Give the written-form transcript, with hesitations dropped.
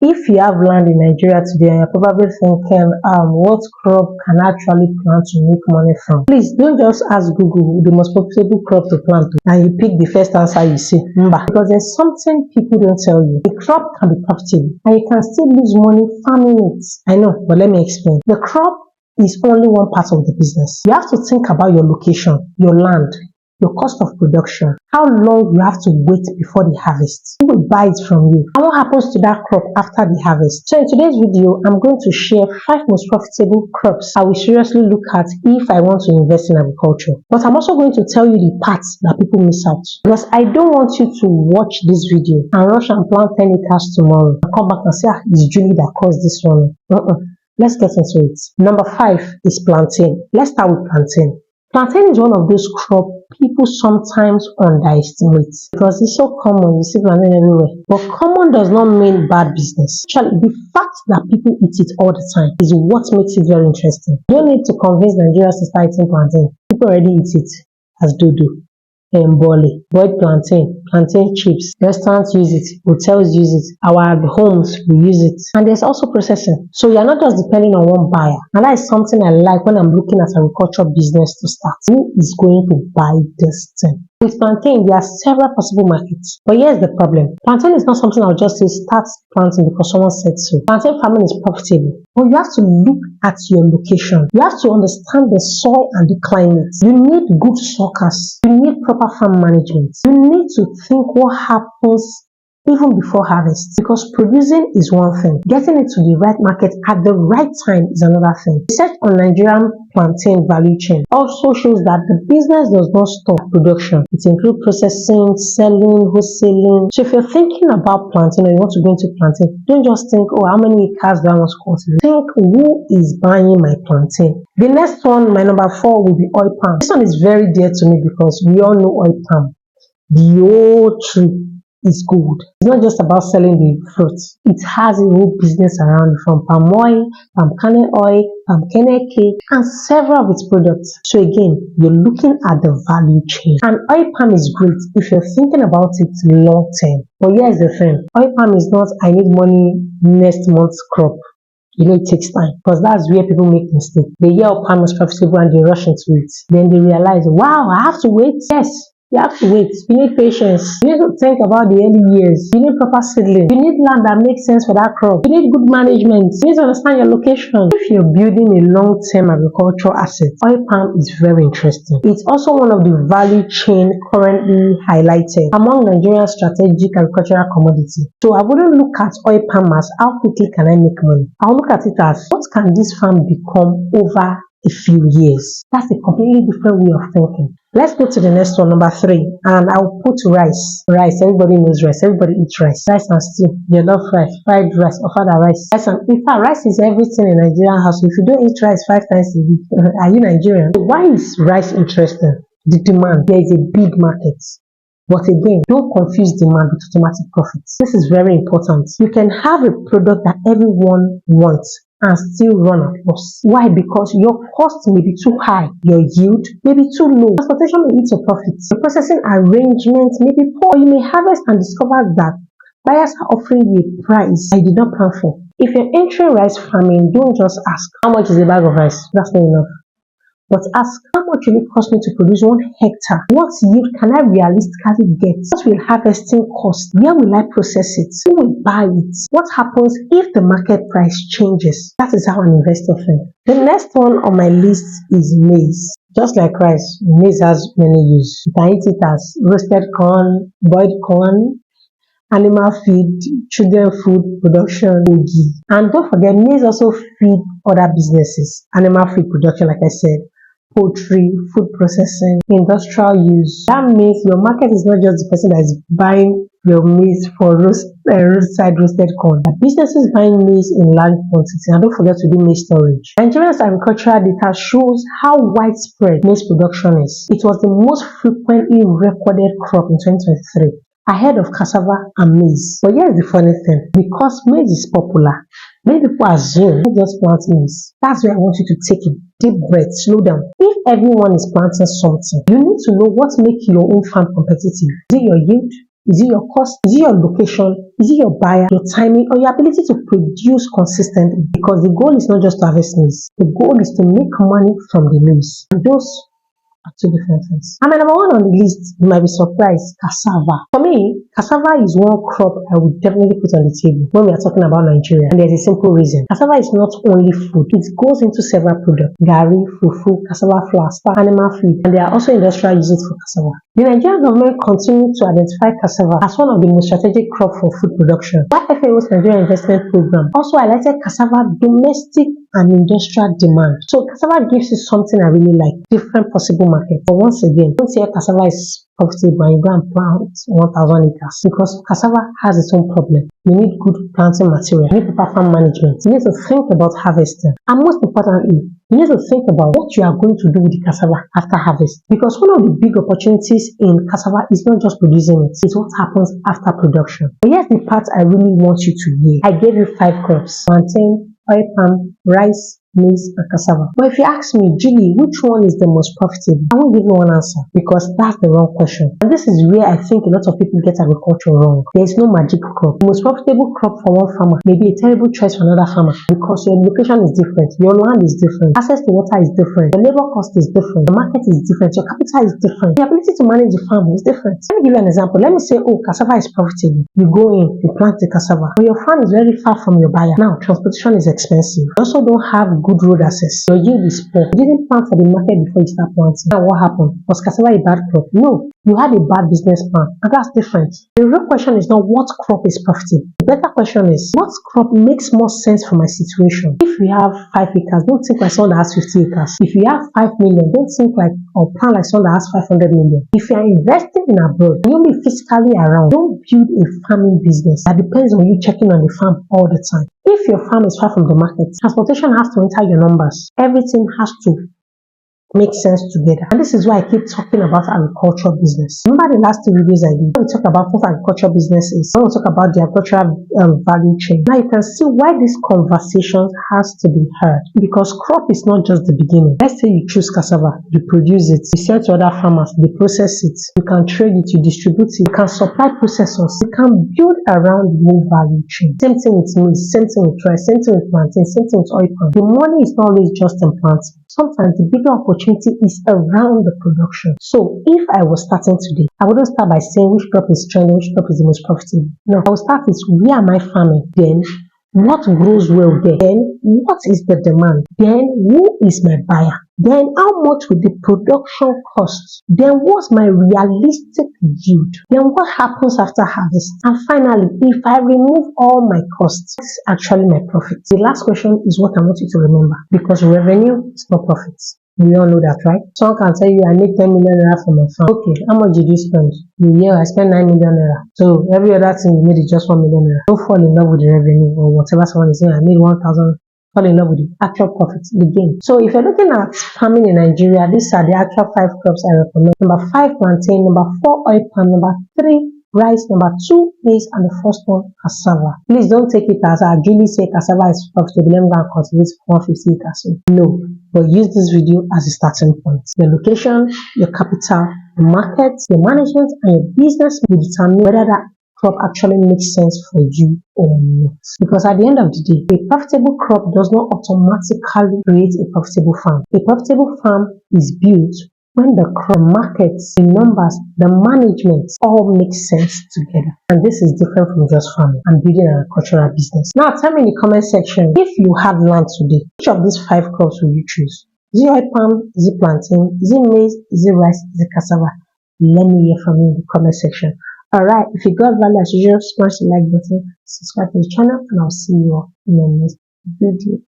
If you have land in Nigeria today and you're probably thinking, what crop can I actually plant to make money from? Please don't just ask Google the most profitable crop to plant and you pick the first answer you see. Because there's something people don't tell you. The crop can be profitable and you can still lose money farming it. I know, but let me explain. The crop is only one part of the business. You have to think about your location, your land, your cost of production, how long you have to wait before the harvest, who will buy it from you, and what happens to that crop after the harvest. So in today's video, I'm going to share 5 most profitable crops I will seriously look at if I want to invest in agriculture. But I'm also going to tell you the parts that people miss out, because I don't want you to watch this video and rush and plant 10 acres tomorrow and come back and say, it's Julie that caused this one. Let's get into it. Number 5 is plantain. Let's start with plantain. Plantain is one of those crops people sometimes underestimate because it's so common. You see plantain everywhere. But common does not mean bad business. Actually, the fact that people eat it all the time is what makes it very interesting. You don't need to convince Nigerians to start eating plantain. People already eat it as dodo and bole, boiled plantain, plantain chips. Restaurants use it, hotels use it, our homes we use it, and there's also processing. So you're not just depending on one buyer, and that is something I like when I'm looking at agricultural business to start. Who is going to buy this thing? With plantain, there are several possible markets, but here's the problem. Plantain is not something I'll just say start planting because someone said so. Plantain farming is profitable, but you have to look at your location. You have to understand the soil and the climate. You need good suckers. You need proper farm management. You need to think what happens even before harvest, because producing is one thing, getting it to the right market at the right time is another thing. Research on Nigerian plantain value chain also shows that the business does not stop production. It includes processing, selling, wholesaling. So if you're thinking about plantain or you want to go into plantain, don't just think, how many acres do I want to cultivate? Think, who is buying my plantain? The next one, my number 4, will be oil palm. This one is very dear to me because we all know oil palm. The whole tree is good. It's not just about selling the fruits. It has a whole business around it, from palm oil, palm kernel oil, palm kernel cake, and several of its products. So again, you're looking at the value chain. And oil palm is great if you're thinking about it long term. But here's the thing. Oil palm is not, I need money next month's crop. It takes time, because that's where people make mistakes. They hear palm is profitable and they rush into it. Then they realize, wow, I have to wait. Yes. You have to wait. You need patience. You need to think about the early years. You need proper seedling. You need land that makes sense for that crop. You need good management. You need to understand your location. If you're building a long-term agricultural asset, oil palm is very interesting. It's also one of the value chain currently highlighted among Nigerian strategic agricultural commodity. So I wouldn't look at oil palm as how quickly can I make money. I'll look at it as what can this farm become over a few years. That's a completely different way of thinking. Let's go to the next one, number 3, and I'll put rice. Rice, everybody knows rice. Everybody eats rice. Rice and stew. They love rice. Fried rice, offered rice. In fact, rice is everything in Nigerian house. If you don't eat rice 5 times a week, are you Nigerian? Why is rice interesting? The demand. There is a big market. But again, don't confuse demand with automatic profits. This is very important. You can have a product that everyone wants and still run a loss. Why? Because your cost may be too high, your yield may be too low, transportation may eat your profits, your processing arrangement may be poor. You may harvest and discover that buyers are offering you a price I did not plan for. If you're entering rice farming, don't just ask, how much is a bag of rice? That's not enough. But ask, how much will it cost me to produce 1 hectare? What yield can I realistically get? What will harvesting cost? Where will I process it? Who will buy it? What happens if the market price changes? That is how an investor thinks. The next one on my list is maize. Just like rice, maize has many uses. You can eat it as roasted corn, boiled corn, animal feed, children food production, ogi. And don't forget, maize also feed other businesses. Animal feed production, like I said, poultry, food processing, industrial use. That means your market is not just the person that is buying your maize for roadside roasted corn. The businesses buying maize in large quantity. And don't forget to do maize storage. Nigeria's agricultural data shows how widespread maize production is. It was the most frequently recorded crop in 2023, ahead of cassava and maize. But here's the funny thing, because maize is popular, many people assume I just plant maize. That's why I want you to take a deep breath, slow down. If everyone is planting something, you need to know what makes your own farm competitive. Is it your yield, Is it your cost? Is it your location? Is it your buyer, your timing, or your ability to produce consistently? Because the goal is not just to harvest maize. The goal is to make money from the maize. And those are two different things. And my number one on the list, you might be surprised, cassava. For me, cassava is one crop I would definitely put on the table when we are talking about Nigeria. And there's a simple reason. Cassava is not only food, it goes into several products. Gari, fufu, cassava flour, starch, animal feed, and there are also industrial uses for cassava. The Nigerian government continued to identify cassava as one of the most strategic crops for food production. While FAO's Nigerian Investment Program also highlighted cassava domestic and industrial demand. So cassava gives you something I really like, different possible markets. But once again, don't say cassava is profitable and you go and plant 1,000 acres, because cassava has its own problem. You need good planting material, you need proper farm management, you need to think about harvesting, and most importantly, you need to think about what you are going to do with the cassava after harvest. Because one of the big opportunities in cassava is not just producing it, it's what happens after production. But here's the part I really want you to hear. I gave you 5 crops: plantain, oil palm, rice, maize, and cassava. But if you ask me, Julie, which one is the most profitable? I won't give you one answer, because that's the wrong question. And this is where I think a lot of people get agriculture wrong. There is no magic crop. The most profitable crop for one farmer may be a terrible choice for another farmer, because your location is different, your land is different, access to water is different, your labor cost is different, the market is different, your capital is different, the ability to manage the farm is different. Let me give you an example. Let me say, oh, cassava is profitable. You go in, you plant the cassava, but your farm is very far from your buyer. Now, transportation is expensive. You also don't have good road access. Your yield is poor. You didn't plant for the market before you start planting. Now, what happened? Was cassava a bad crop? No. You had a bad business plan, and that's different. The real question is not what crop is profitable. The better question is, what crop makes more sense for my situation? If you have 5 acres, don't think like someone that has 50 acres. If you have 5 million, don't think like or plan like someone that has 500 million. If you are investing in abroad, you'll be physically around. Don't build a farming business that depends on you checking on the farm all the time. If your farm is far from the market, transportation has to enter your numbers. Everything has to make sense together. And this is why I keep talking about agricultural business. Remember the last 2 videos I did? When we talk about what agricultural business is, when we talk about the agricultural value chain. Now you can see why this conversation has to be heard, because crop is not just the beginning. Let's say you choose cassava, you produce it, you sell to other farmers, they process it, you can trade it, you distribute it, you can supply processors, you can build around the whole value chain. Same thing with maize, same thing with rice, same thing with plantain, same thing with oil palm. The money is not always just in planting. Sometimes the bigger opportunity is around the production. So if I was starting today, I wouldn't start by saying which crop is trending, which crop is the most profitable. No, I will start with where am I farming? Then what grows well there? Then what is the demand? Then who is my buyer? Then how much will the production cost? Then what's my realistic yield? Then what happens after harvest? And finally, if I remove all my costs, what's actually my profit? The last question is what I want you to remember, because revenue is not profits. We all know that, right? Someone can tell you, I make 10 million naira from my farm. Okay, how much did you spend? Yeah, I spent 9 million naira. So every other thing you made is just 1 million naira. Don't fall in love with the revenue or whatever someone is saying. I made 1,000. Fall in love with the actual profits, the gain. So if you're looking at farming in Nigeria, these are the actual 5 crops I recommend. Number 5, plantain. Number 4, oil palm. Number 3, rice. Number 2, maize. And the first one, cassava. Please don't take it as I Julie say cassava is profitable. Let me go and cultivate 150 acres. No, but use this video as a starting point. Your location, your capital, your market, your management, and your business will determine whether that crop actually makes sense for you or not. Because at the end of the day, a profitable crop does not automatically create a profitable farm. A profitable farm is built when the crop, markets, the numbers, the management all make sense together. And this is different from just farming and building an agricultural business. Now tell me in the comment section, if you had land today, which of these 5 crops will you choose? Is it oil palm? Is it plantain? Is it maize? Is it rice? Is it cassava? Let me hear from you in the comment section. Alright, if you got value as usual, smash the like button, subscribe to the channel, and I'll see you all in the next video.